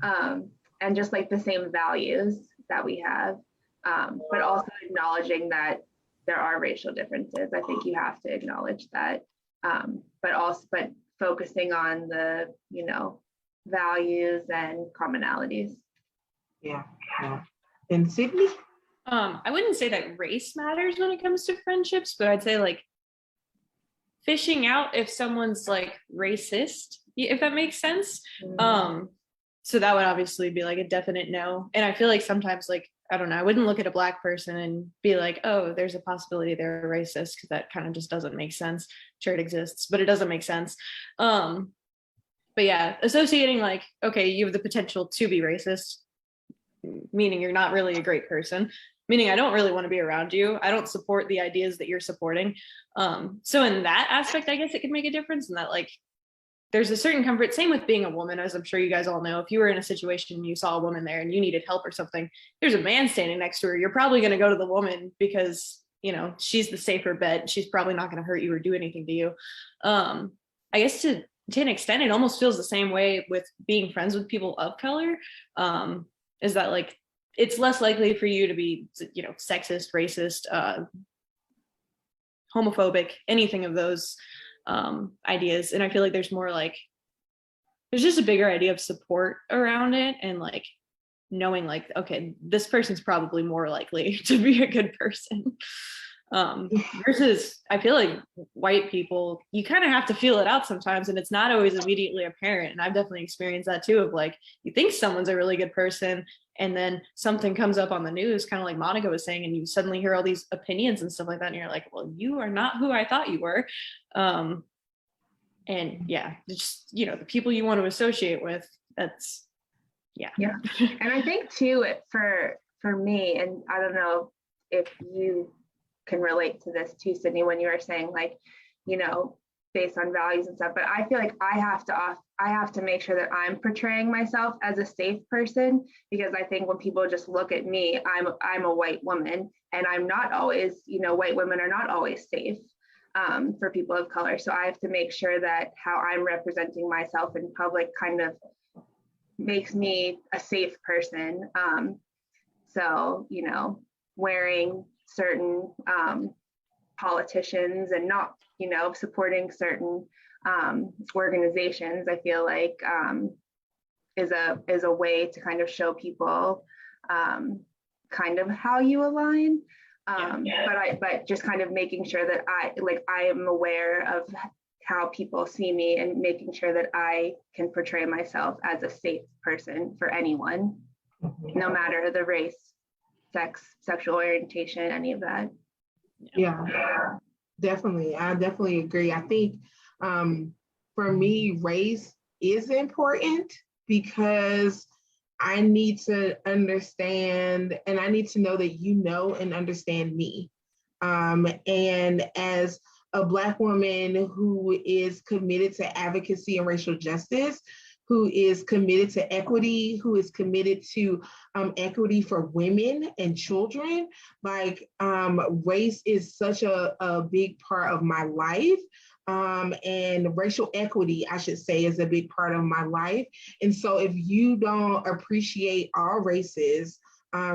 S5: and just like the same values that we have, but also acknowledging that there are racial differences. I think you have to acknowledge that, but focusing on the, values and commonalities.
S1: Yeah. And Sydney?
S3: I wouldn't say that race matters when it comes to friendships, but I'd say like fishing out if someone's like racist, if that makes sense. So that would obviously be like a definite no. And I feel like sometimes like, I don't know, I wouldn't look at a Black person and be like, oh, there's a possibility they're racist, because that kind of just doesn't make sense. Sure, it exists, but it doesn't make sense. But yeah, associating like, okay, you have the potential to be racist, meaning you're not really a great person, meaning I don't really want to be around you. I don't support the ideas that you're supporting. So in that aspect, I guess it could make a difference in that, like, there's a certain comfort. Same with being a woman, as I'm sure you guys all know. If you were in a situation and you saw a woman there and you needed help or something, there's a man standing next to her, you're probably going to go to the woman because, she's the safer bet. She's probably not going to hurt you or do anything to you. I guess to an extent, it almost feels the same way with being friends with people of color. Is that like, it's less likely for you to be, sexist, racist, homophobic, anything of those ideas. And I feel like there's more like, there's just a bigger idea of support around it, and like knowing like, okay, this person's probably more likely to be a good person. Versus I feel like white people, you kind of have to feel it out sometimes, and it's not always immediately apparent. And I've definitely experienced that too, of like, you think someone's a really good person, and then something comes up on the news, kind of like Monica was saying, and you suddenly hear all these opinions and stuff like that, and you're like, well, you are not who I thought you were. And yeah, just, you know, the people you want to associate with, that's, yeah.
S5: And I think too, for me, and I don't know if you can relate to this too, Sydney, when you were saying like, you know, based on values and stuff, but I feel like I have to make sure that I'm portraying myself as a safe person, because I think when people just look at me, I'm a white woman, and I'm not always, you know, white women are not always safe for people of color. So I have to make sure that how I'm representing myself in public kind of makes me a safe person. So, you know, wearing certain politicians and not, you know, supporting certain organizations, I feel like is a way to kind of show people kind of how you align. But just kind of making sure that I am aware of how people see me, and making sure that I can portray myself as a safe person for anyone, no matter the race, sex, sexual orientation, any of that.
S1: Yeah, definitely. I definitely agree. I think for me, race is important because I need to understand, and I need to know that you know and understand me. And as a Black woman who is committed to advocacy and racial justice, who is committed to equity, who is committed to equity for women and children, like race is such a big part of my life. And racial equity, I should say, is a big part of my life. And so if you don't appreciate all races,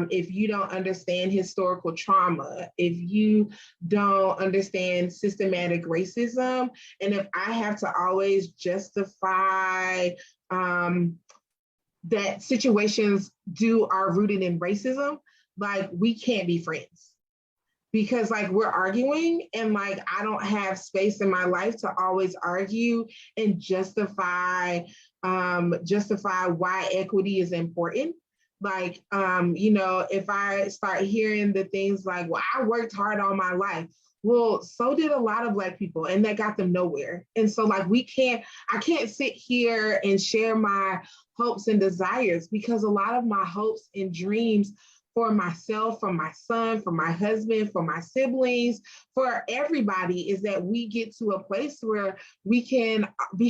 S1: if you don't understand historical trauma, if you don't understand systematic racism, and if I have to always justify that situations are rooted in racism, like we can't be friends. Because like we're arguing, and like I don't have space in my life to always argue and justify why equity is important. Like you know, if I start hearing the things like, well, I worked hard all my life. Well, so did a lot of Black people, and that got them nowhere. And so like I can't sit here and share my hopes and desires, because a lot of my hopes and dreams for myself, for my son, for my husband, for my siblings, for everybody, is that we get to a place where we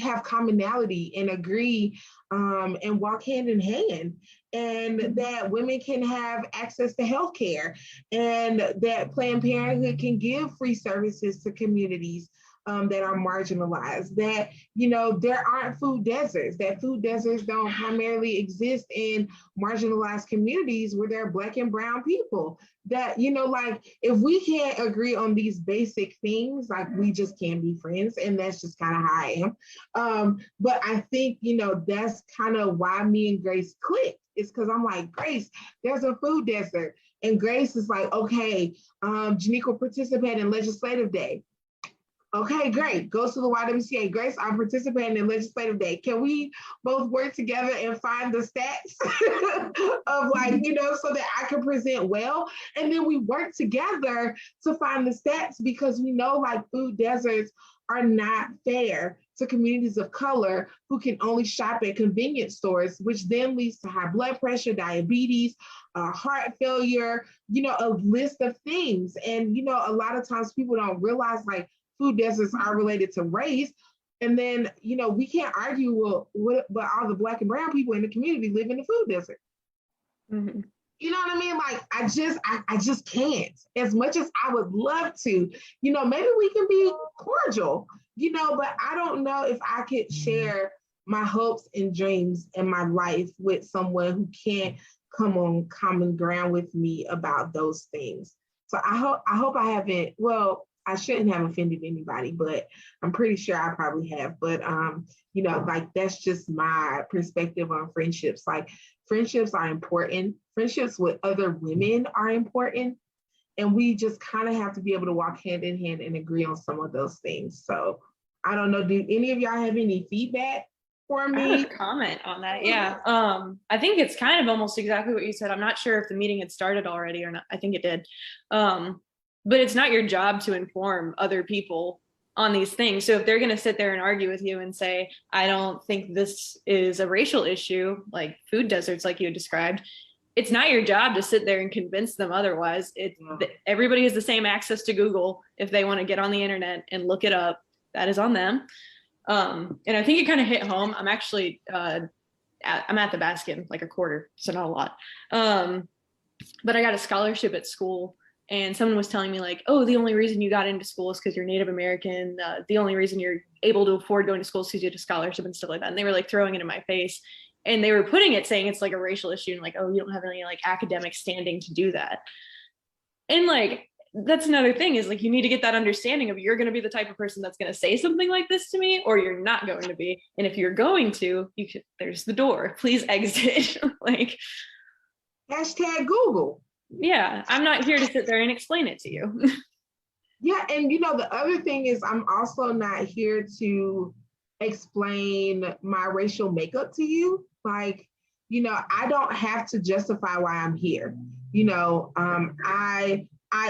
S1: have commonality and agree and walk hand in hand, and that women can have access to healthcare, and that Planned Parenthood can give free services to communities that are marginalized, that, you know, there aren't food deserts, that food deserts don't primarily exist in marginalized communities where there are Black and brown people, that, you know, like if we can't agree on these basic things, like we just can't be friends. And that's just kind of how I am. But I think, you know, that's kind of why me and Grace clicked. It's because I'm like, Grace, there's a food desert. And Grace is like, okay, Janique will participate in Legislative Day. Okay, great. Goes to the YWCA. Grace, I'm participating in Legislative Day. Can we both work together and find the stats of like, you know, so that I can present well? And then we work together to find the stats, because we know like food deserts are not fair to communities of color who can only shop at convenience stores, which then leads to high blood pressure, diabetes, heart failure, you know, a list of things. And, you know, a lot of times people don't realize like food deserts are related to race. And then, you know, we can't argue, well, but all the Black and brown people in the community live in the food desert.
S3: Mm-hmm.
S1: You know what I mean? Like, I just can't. As much as I would love to, you know, maybe we can be cordial, you know, but I don't know if I could share my hopes and dreams in my life with someone who can't come on common ground with me about those things. So I hope I haven't, well, I shouldn't have offended anybody, but I'm pretty sure I probably have. But, you know, like that's just my perspective on friendships. Like friendships are important. Friendships with other women are important. And we just kind of have to be able to walk hand in hand and agree on some of those things. So I don't know, do any of y'all have any feedback for
S3: I
S1: me?
S3: have a comment on that. Yeah. I think it's kind of almost exactly what you said. I'm not sure if the meeting had started already or not. I think it did. But it's not your job to inform other people on these things. So if they're going to sit there and argue with you and say, I don't think this is a racial issue, like food deserts, like you had described, it's not your job to sit there and convince them otherwise. Everybody has the same access to Google. If they want to get on the internet and look it up, that is on them. And I think it kind of hit home. I'm actually, I'm at the Baskin, like a quarter, so not a lot. But I got a scholarship at school, and someone was telling me like, oh, the only reason you got into school is because you're Native American. The only reason you're able to afford going to school is because you get a scholarship and stuff like that. And they were like throwing it in my face. And they were putting it saying it's like a racial issue and like, oh, you don't have any like academic standing to do that. And like, that's another thing is like, you need to get that understanding of you're going to be the type of person that's going to say something like this to me, or you're not going to be. And if you're going to, there's the door, please exit. Like,
S1: Hashtag Google.
S3: Yeah, I'm not here to sit there and explain it to you.
S1: Yeah, and you know, the other thing is I'm also not here to explain my racial makeup to you. Like, you know, I don't have to justify why I'm here. You know, I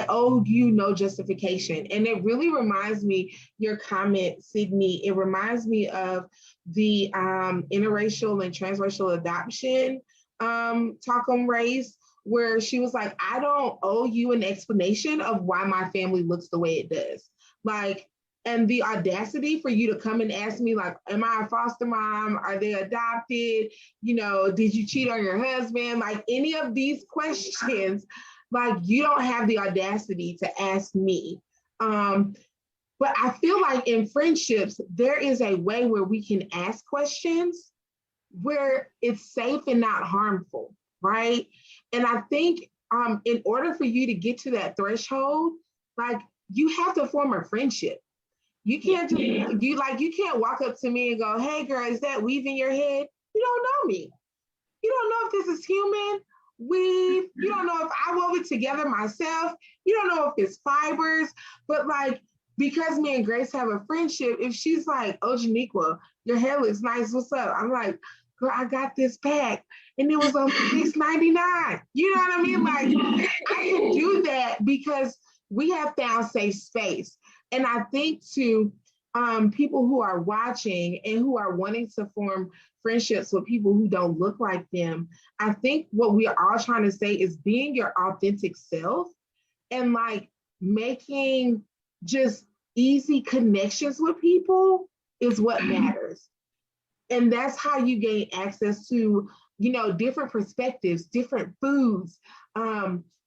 S1: owe you no justification. And it really reminds me, your comment, Sydney, it reminds me of the interracial and transracial adoption talk on race, where she was like, I don't owe you an explanation of why my family looks the way it does. Like, and the audacity for you to come and ask me, like, am I a foster mom? Are they adopted? You know, did you cheat on your husband? Like any of these questions, like you don't have the audacity to ask me. But I feel like in friendships, there is a way where we can ask questions where it's safe and not harmful, right? And I think in order for you to get to that threshold, like you have to form a friendship. You can't just, you can't walk up to me and go, hey girl, is that weave in your head? You don't know me. You don't know if this is human weave. You don't know if I wove it together myself. You don't know if it's fibers, but like, because me and Grace have a friendship, if she's like, oh, Janiqua, your hair looks nice, what's up? I'm like, girl, I got this pack and it was on $6.99. You know what I mean? Like, I can do that because we have found safe space. And I think to people who are watching and who are wanting to form friendships with people who don't look like them, I think what we are all trying to say is being your authentic self and like making just easy connections with people is what matters. And that's how you gain access to, you know, different perspectives, different foods,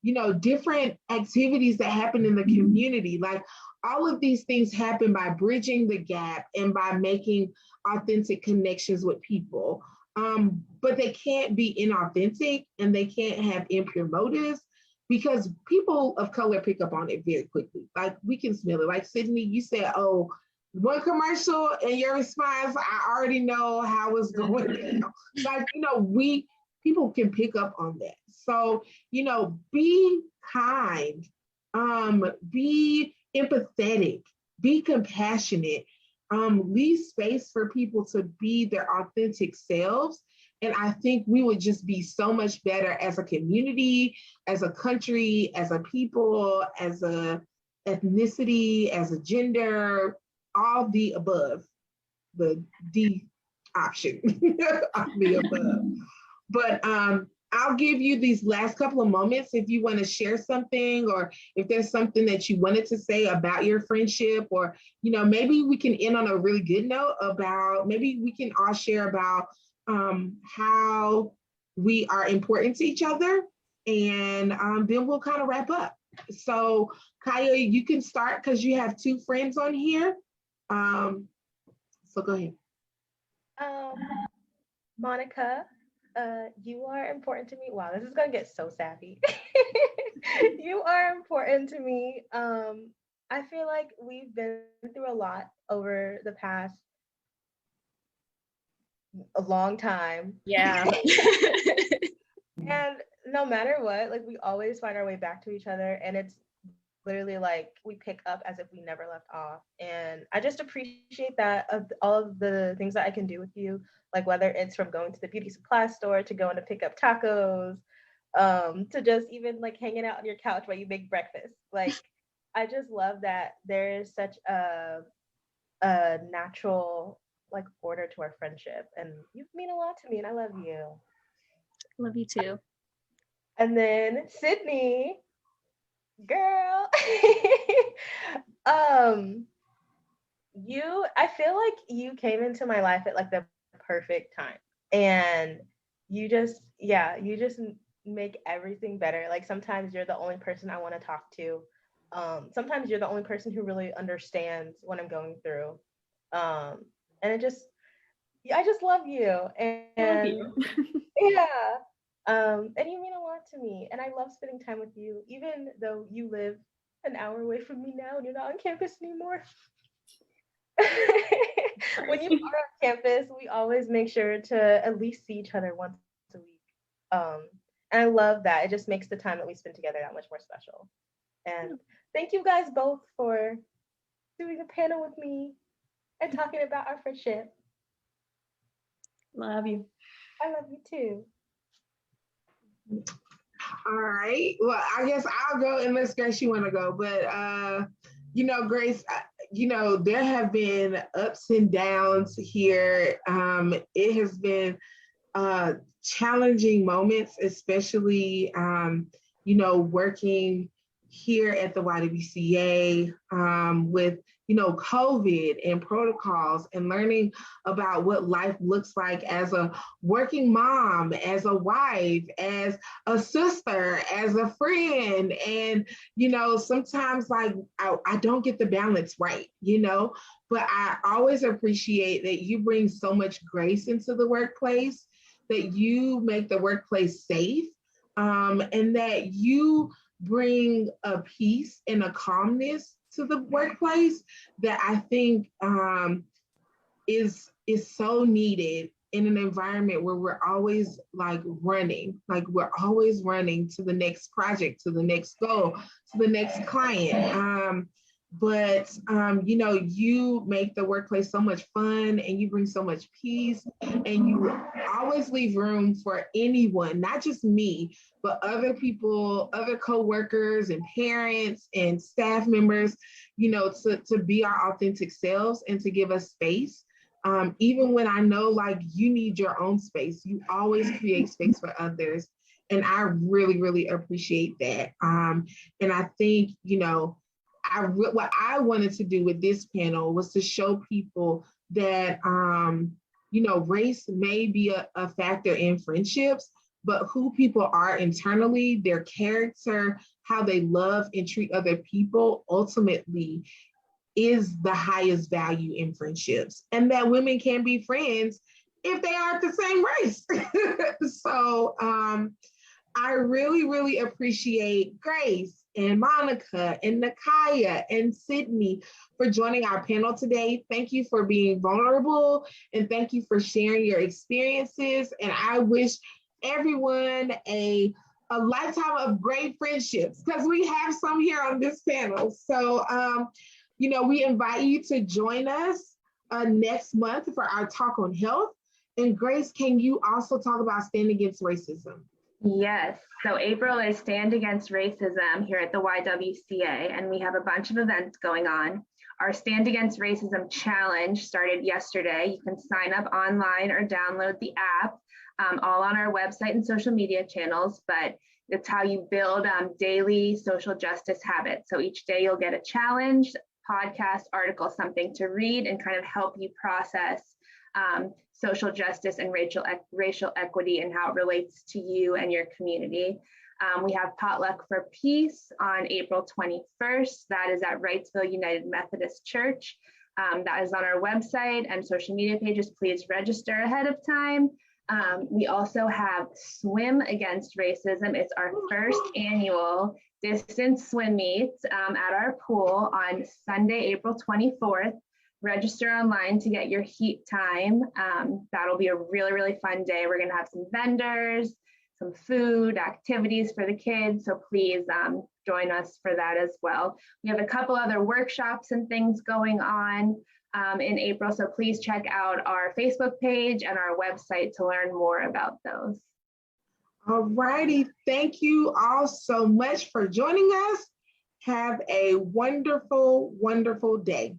S1: you know, different activities that happen in the community. Like all of these things happen by bridging the gap and by making authentic connections with people. But they can't be inauthentic and they can't have impure motives because people of color pick up on it very quickly. Like we can smell it. Like Sydney, you said, oh, one commercial and your response, I already know how it's going down. Like, you know, people can pick up on that. So, you know, be kind, be empathetic, be compassionate, leave space for people to be their authentic selves. And I think we would just be so much better as a community, as a country, as a people, as a ethnicity, as a gender, all the above, the D option of the above. But I'll give you these last couple of moments if you want to share something, or if there's something that you wanted to say about your friendship, or, you know, maybe we can end on a really good note about, maybe we can all share about how we are important to each other, and then we'll kind of wrap up. So Kaya, you can start because you have two friends on here. So go ahead.
S2: Monica, you are important to me. Wow, this is gonna get so sappy. You are important to me. I feel like we've been through a lot over the past a long time.
S3: Yeah.
S2: And no matter what, like we always find our way back to each other, and it's literally like we pick up as if we never left off. And I just appreciate that of all of the things that I can do with you, like whether it's from going to the beauty supply store to going to pick up tacos, to just even like hanging out on your couch while you make breakfast. Like I just love that there is such a natural like order to our friendship, and you mean a lot to me and I love you.
S4: Love you too.
S2: And then Sydney, girl. I feel like you came into my life at like the perfect time, and you just make everything better. Like sometimes you're the only person I want to talk to. Sometimes you're the only person who really understands what I'm going through. And I just love you.
S3: Love you.
S2: Yeah. And you mean a lot to me. And I love spending time with you, even though you live an hour away from me now and you're not on campus anymore. When you are on campus, we always make sure to at least see each other once a week. And I love that. It just makes the time that we spend together that much more special. And thank you guys both for doing a panel with me and talking about our friendship.
S3: Love you.
S2: I love you too.
S1: All right. Well, I guess I'll go unless Grace, you want to go. But Grace, there have been ups and downs here. It has been challenging moments, especially working here at the YWCA with COVID and protocols, and learning about what life looks like as a working mom, as a wife, as a sister, as a friend. And sometimes like I don't get the balance right, but I always appreciate that you bring so much grace into the workplace, that you make the workplace safe, and that you bring a peace and a calmness to the workplace that I think is so needed in an environment where we're always running to the next project, to the next goal, to the next client. But you make the workplace so much fun, and you bring so much peace, and you always leave room for anyone, not just me, but other people, other coworkers and parents and staff members, to be our authentic selves and to give us space. Even when I know you need your own space, you always create space for others. And I really, really appreciate that. And I think, what I wanted to do with this panel was to show people that, race may be a factor in friendships, but who people are internally, their character, how they love and treat other people, ultimately is the highest value in friendships. And that women can be friends if they aren't the same race. So I really, really appreciate Grace and Monica and Nakaya and Sydney for joining our panel today. Thank you for being vulnerable, and thank you for sharing your experiences. And I wish everyone a lifetime of great friendships, because we have some here on this panel. So, we invite you to join us next month for our talk on health. And Grace, can you also talk about Stand Against Racism?
S5: Yes. So April is Stand Against Racism here at the YWCA, and we have a bunch of events going on. Our Stand Against Racism Challenge started yesterday. You can sign up online or download the app, all on our website and social media channels, but it's how you build daily social justice habits. So each day you'll get a challenge, podcast, article, something to read and kind of help you process social justice and racial equity and how it relates to you and your community. We have Potluck for Peace on April 21st. That is at Wrightsville United Methodist Church. That is on our website and social media pages. Please register ahead of time. We also have Swim Against Racism. It's our first annual distance swim meet at our pool on Sunday, April 24th. Register online to get your heat time. That'll be a really, really fun day. We're gonna have some vendors, some food, activities for the kids. So please join us for that as well. We have a couple other workshops and things going on in April. So please check out our Facebook page and our website to learn more about those.
S1: All righty. Thank you all so much for joining us. Have a wonderful, wonderful day.